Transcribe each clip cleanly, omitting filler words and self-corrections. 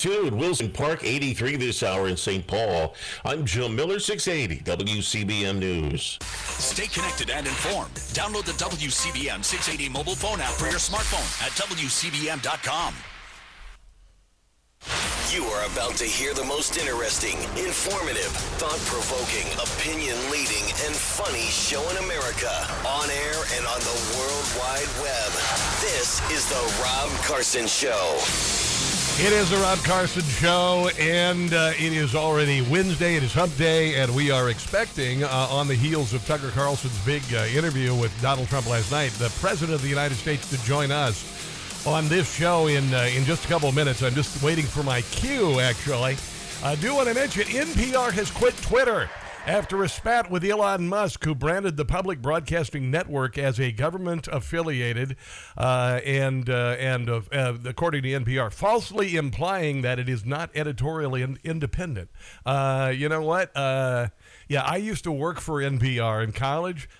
Dude, Wilson Park 83 this hour in St. Paul. I'm Joe Miller, 680 WCBM News. Stay connected and informed. Download the WCBM 680 mobile phone app for your smartphone at WCBM.com. You are about to hear the most interesting, informative, thought-provoking, opinion-leading, and funny show in America. On air and on the World Wide Web. This is the Rob Carson Show. It is the Rob Carson Show, and it is already Wednesday. It is Hump Day, and we are expecting, on the heels of Tucker Carlson's big interview with Donald Trump last night, the President of the United States to join us on this show in just a couple of minutes. I'm just waiting for my cue, actually. I do want to mention NPR has quit Twitter after a spat with Elon Musk, who branded the public broadcasting network as a government-affiliated and according to NPR, falsely implying that it is not editorially independent. You know what? Yeah, I used to work for NPR in college.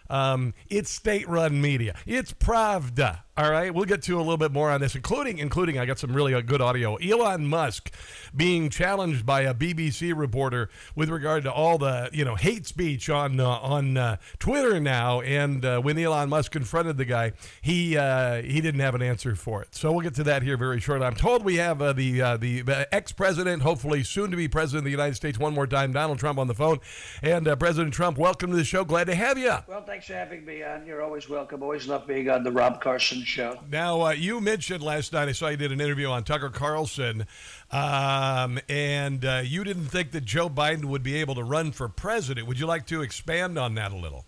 It's state-run media. It's Pravda. All right, we'll get to a little bit more on this, including I got some really good audio. Elon Musk being challenged by a BBC reporter with regard to all the hate speech on Twitter now, and when Elon Musk confronted the guy, he didn't have an answer for it. So we'll get to that here very shortly. I'm told we have the ex-president, hopefully soon to be president of the United States, one more time, Donald Trump, on the phone. And President Trump, welcome to the show. Glad to have you. Well, thanks for having me on. You're always welcome. Always love being on the Rob Carson Show. Now, you mentioned last night, I saw you did an interview on Tucker Carlson, and you didn't think that Joe Biden would be able to run for president. Would you like to expand on that a little?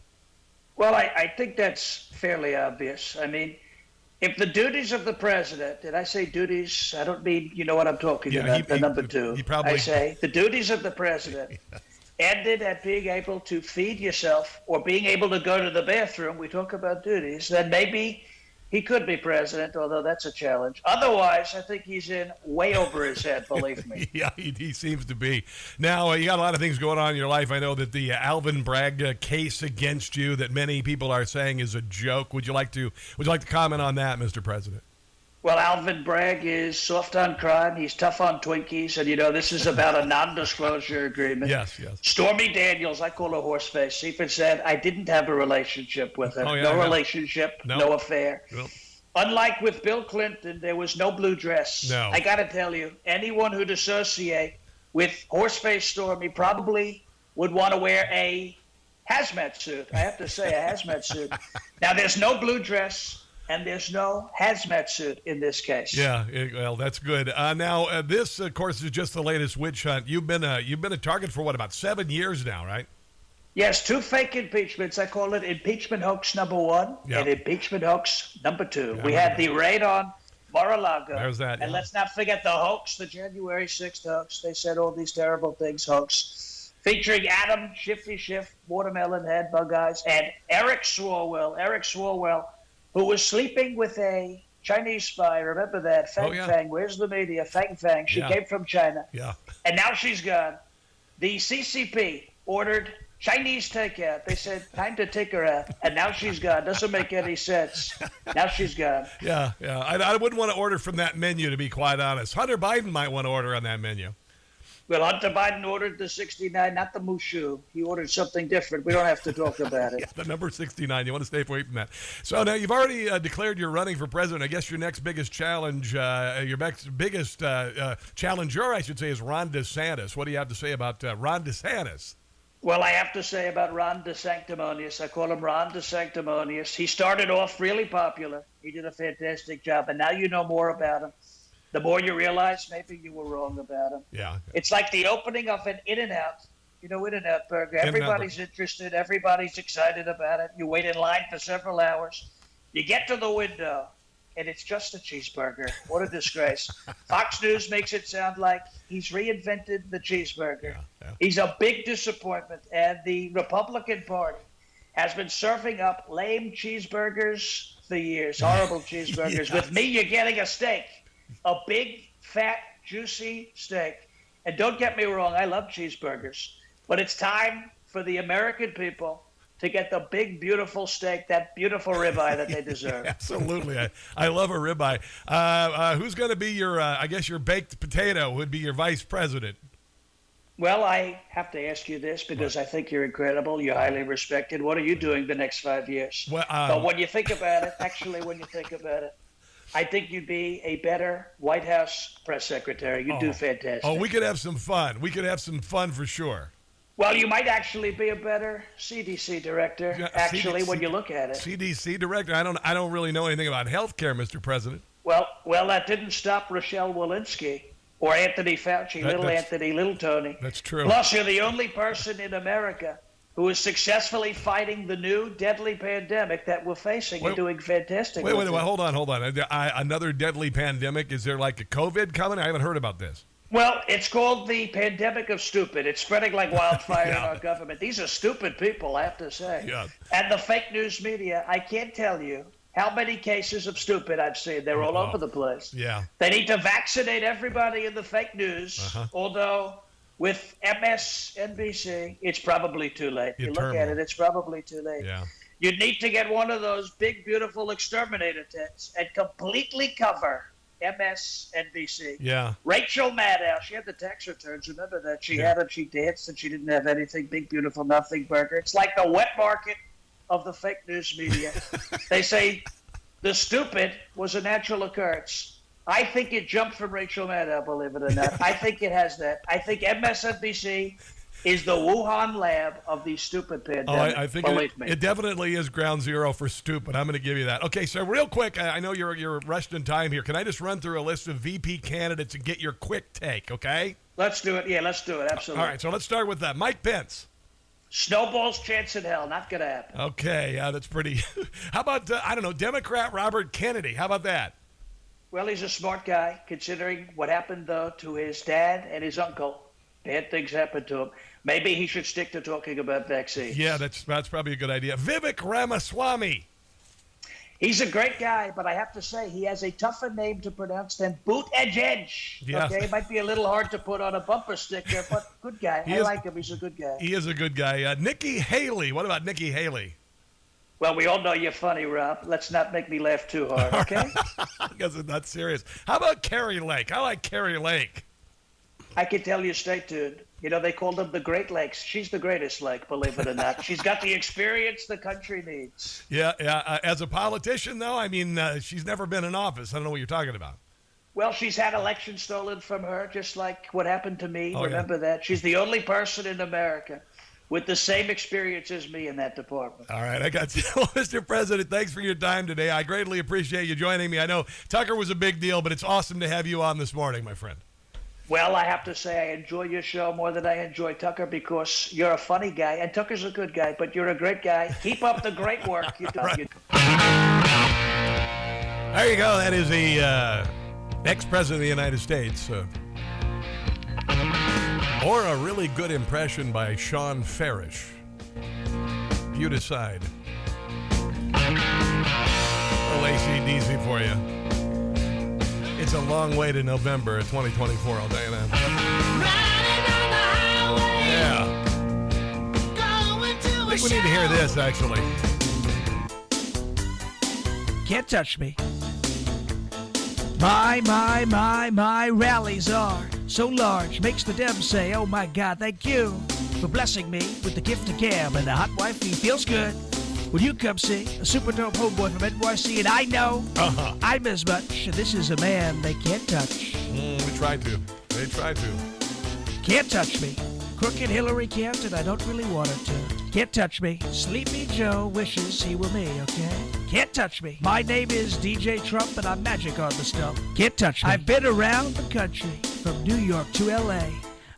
Well, I think that's fairly obvious. I mean, if the duties of the president, and I say duties, I don't mean, you know what I'm talking about, the number two. I say the duties of the president ended at being able to feed yourself or being able to go to the bathroom. We talk about duties, then maybe he could be president, although that's a challenge. Otherwise, I think he's in way over his head, believe me. Yeah, he seems to be. Now, you got a lot of things going on in your life. I know that the Alvin Bragg case against you that many people are saying is a joke. Would you like to comment on that, Mr. President? Well, Alvin Bragg is soft on crime. He's tough on Twinkies. And, this is about a non-disclosure agreement. Yes. Stormy Daniels, I call her horseface, even said, I didn't have a relationship with her. No relationship, no affair. Nope. Unlike with Bill Clinton, there was no blue dress. No. I got to tell you, anyone who'd associate with horseface Stormy probably would want to wear a hazmat suit. I have to say, a hazmat suit. Now, there's no blue dress. And there's no hazmat suit in this case. Yeah, well, that's good. Now, this, of course, is just the latest witch hunt. You've been a target for about 7 years now, right? Yes, 2 fake impeachments. I call it impeachment hoax number 1 and impeachment hoax number 2. We had the raid on Mar-a-Lago. There's that. And let's not forget the hoax, the January 6th hoax. They said all these terrible things, hoax. Featuring Adam Shifty Schiff, Watermelon Head, Bug Eyes, and Eric Swalwell, who was sleeping with a Chinese spy. Remember that? Fang. Where's the media? Fang. She came from China. Yeah. And now she's gone. The CCP ordered Chinese takeout. They said, time to take her out. And now she's gone. Doesn't make any sense. Now she's gone. Yeah. I wouldn't want to order from that menu, to be quite honest. Hunter Biden might want to order on that menu. Well, Hunter Biden ordered the 69, not the Mushu. He ordered something different. We don't have to talk about it. Yeah, the number 69. You want to stay away from that. So now you've already declared you're running for president. I guess your next biggest challenge, challenger, I should say, is Ron DeSantis. What do you have to say about Ron DeSantis? Well, I have to say about Ron DeSanctimonious. I call him Ron DeSanctimonious. He started off really popular. He did a fantastic job, and now you know more about him. The more you realize, maybe you were wrong about him. Yeah. It's like the opening of an In-N-Out. In-N-Out burger. Everybody's interested. Everybody's excited about it. You wait in line for several hours. You get to the window, and it's just a cheeseburger. What a disgrace. Fox News makes it sound like he's reinvented the cheeseburger. Yeah. He's a big disappointment. And the Republican Party has been serving up lame cheeseburgers for years. Horrible cheeseburgers. Yes. With me, you're getting a steak. A big, fat, juicy steak. And don't get me wrong, I love cheeseburgers. But it's time for the American people to get the big, beautiful steak, that beautiful ribeye that they deserve. Absolutely. I love a ribeye. Who's going to be your, I guess your baked potato would be your vice president? Well, I have to ask you this because I think you're incredible. You're highly respected. What are you doing the next 5 years? Well, but when you think about it, I think you'd be a better White House press secretary. You'd do fantastic. Oh, we could have some fun. We could have some fun for sure. Well, you might actually be a better CDC director, when you look at it. CDC director? I don't really know anything about healthcare, Mr. President. Well, that didn't stop Rochelle Walensky or Anthony Fauci, Little Tony. That's true. Plus, you're the only person in America who is successfully fighting the new deadly pandemic that we're facing and doing fantastic. Wait, hold on. Another deadly pandemic? Is there like a COVID coming? I haven't heard about this. Well, it's called the pandemic of stupid. It's spreading like wildfire in our government. These are stupid people, I have to say. Yeah. And the fake news media, I can't tell you how many cases of stupid I've seen. They're all over the place. Yeah. They need to vaccinate everybody in the fake news, although with MSNBC, it's probably too late. You look at it, it's probably too late. Yeah. You need to get one of those big, beautiful exterminator tents and completely cover MSNBC. Yeah. Rachel Maddow, she had the tax returns. Remember that? She had them, she danced, and she didn't have anything. Big, beautiful, nothing burger. It's like the wet market of the fake news media. They say the stupid was a natural occurrence. I think it jumped from Rachel Maddow, believe it or not. I think it has that. I think MSNBC is the Wuhan lab of the stupid pandemic. I think it definitely is ground zero for stupid. I'm going to give you that. Okay, so real quick, I know you're rushed in time here. Can I just run through a list of VP candidates and get your quick take, okay? Let's do it. Yeah, let's do it. Absolutely. All right, so let's start with that. Mike Pence. Snowball's chance in hell. Not going to happen. Okay, that's pretty. How about, Democrat Robert Kennedy? How about that? Well, he's a smart guy, considering what happened, though, to his dad and his uncle. Bad things happened to him. Maybe he should stick to talking about vaccines. Yeah, that's probably a good idea. Vivek Ramaswamy. He's a great guy, but I have to say he has a tougher name to pronounce than Buttigieg. Yeah. Okay, it might be a little hard to put on a bumper sticker, but good guy. I like him. He's a good guy. He is a good guy. Nikki Haley. What about Nikki Haley? Well, we all know you're funny, Rob. Let's not make me laugh too hard, okay? Because it's not serious. How about Carrie Lake? I like Carrie Lake. I can tell you, stay tuned. You know, they called them the Great Lakes. She's the greatest lake, believe it or not. She's got the experience the country needs. Yeah. As a politician, though, I mean, she's never been in office. I don't know what you're talking about. Well, she's had elections stolen from her, just like what happened to me. Remember that? She's the only person in America with the same experience as me in that department. All right, I got you. Well, Mr. President, thanks for your time today. I greatly appreciate you joining me. I know Tucker was a big deal, but it's awesome to have you on this morning, my friend. Well, I have to say I enjoy your show more than I enjoy Tucker because you're a funny guy, and Tucker's a good guy, but you're a great guy. Keep up the great work. You do. Right. There you go. That is the ex-president of the United States. Or a really good impression by Sean Farish. You decide. A little AC/DC for you. It's a long way to November 2024, I'll tell you that. Yeah. I think we need to hear this, actually. Can't touch me. My rallies are so large, makes the Dems say, oh my God, thank you for blessing me with the gift of gab, and the hot wifey feels good when you come see a super dope homeboy from NYC, and I know I'm as much, and this is a man they can't touch. They tried to. Can't touch me. Crooked Hillary can't, and I don't really want her to. Can't touch me. Sleepy Joe wishes he were me, okay? Can't touch me. My name is DJ Trump, and I'm magic on the stump. Can't touch me. I've been around the country, from New York to L.A.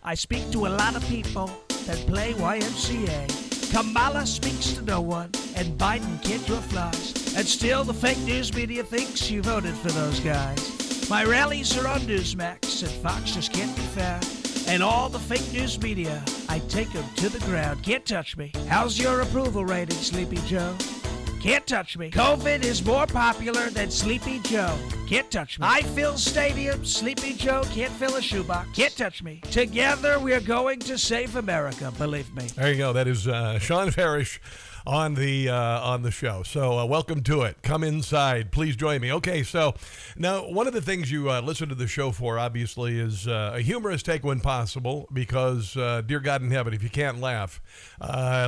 I speak to a lot of people that play YMCA. Kamala speaks to no one, and Biden can't draw flies. And still the fake news media thinks you voted for those guys. My rallies are on Newsmax, and Fox just can't be found. And all the fake news media, I take them to the ground. Can't touch me. How's your approval rating, Sleepy Joe? Can't touch me. COVID is more popular than Sleepy Joe. Can't touch me. I fill stadiums. Sleepy Joe can't fill a shoebox. Can't touch me. Together we're going to save America, believe me. There you go. That is Sean Parrish on the show. So welcome to it. Come inside. Please join me. Okay, so now one of the things you listen to the show for, obviously, is a humorous take when possible, because, dear God in heaven, if you can't laugh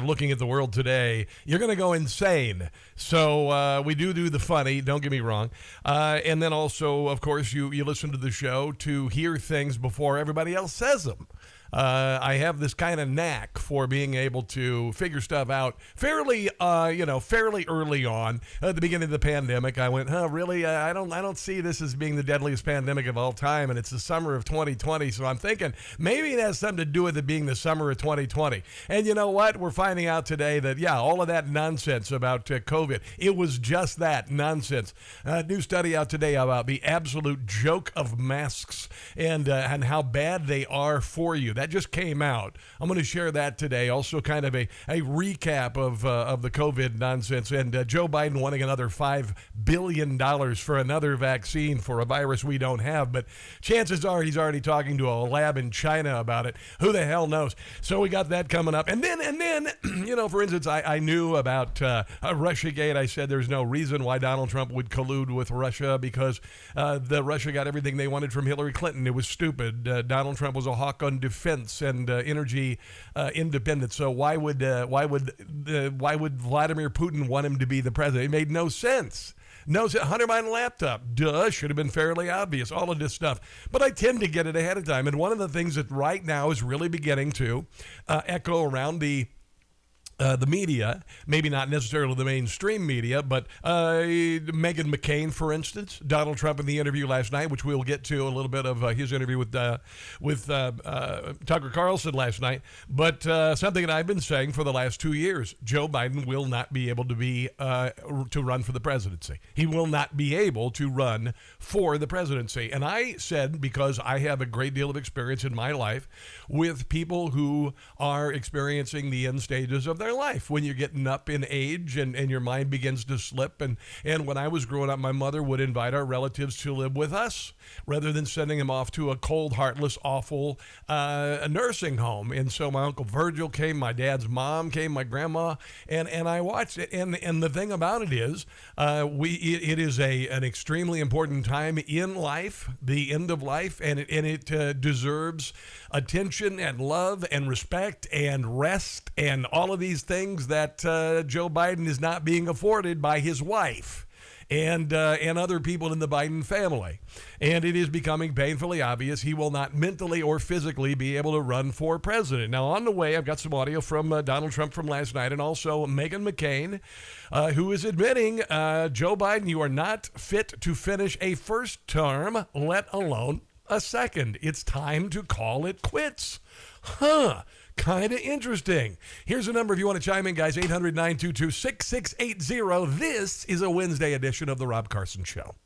looking at the world today, you're going to go insane. So we do the funny, don't get me wrong. And then also, of course, you listen to the show to hear things before everybody else says them. I have this kind of knack for being able to figure stuff out fairly early on. At the beginning of the pandemic, I went, really? I don't see this as being the deadliest pandemic of all time, and it's the summer of 2020, so I'm thinking maybe it has something to do with it being the summer of 2020. And you know what? We're finding out today that, all of that nonsense about COVID, it was just that, nonsense. New study out today about the absolute joke of masks and how bad they are for you. That just came out. I'm going to share that today. Also, kind of a recap of the COVID nonsense, and Joe Biden wanting another $5 billion for another vaccine for a virus we don't have. But chances are he's already talking to a lab in China about it. Who the hell knows? So we got that coming up, and then for instance, I knew about Russiagate. I said there's no reason why Donald Trump would collude with Russia, because Russia got everything they wanted from Hillary Clinton. It was stupid. Donald Trump was a hawk on defense and energy independence. So why would Vladimir Putin want him to be the president? It made no sense. No, Hunter Biden laptop. Duh, should have been fairly obvious. All of this stuff. But I tend to get it ahead of time. And one of the things that right now is really beginning to echo around the media, maybe not necessarily the mainstream media, but Meghan McCain, for instance, Donald Trump in the interview last night, which we'll get to a little bit of his interview with Tucker Carlson last night. But something that I've been saying for the last 2 years: Joe Biden will not be able to run for the presidency. He will not be able to run for the presidency. And I said, because I have a great deal of experience in my life with people who are experiencing the end stages of their life, when you're getting up in age and your mind begins to slip. And when I was growing up, my mother would invite our relatives to live with us rather than sending them off to a cold, heartless, awful nursing home. And so my Uncle Virgil came, my dad's mom came, my grandma, and I watched it. And the thing about it is, it is an extremely important time in life, the end of life, and it deserves attention and love and respect and rest and all of these things that Joe Biden is not being afforded by his wife and other people in the Biden family. And it is becoming painfully obvious he will not mentally or physically be able to run for president. Now, on the way, I've got some audio from Donald Trump from last night, and also Meghan McCain, who is admitting, Joe Biden, you are not fit to finish a first term, let alone a second. It's time to call it quits. Kind of interesting. Here's a number if you want to chime in, guys. 800-922-6680. This is a Wednesday edition of The Rob Carson Show.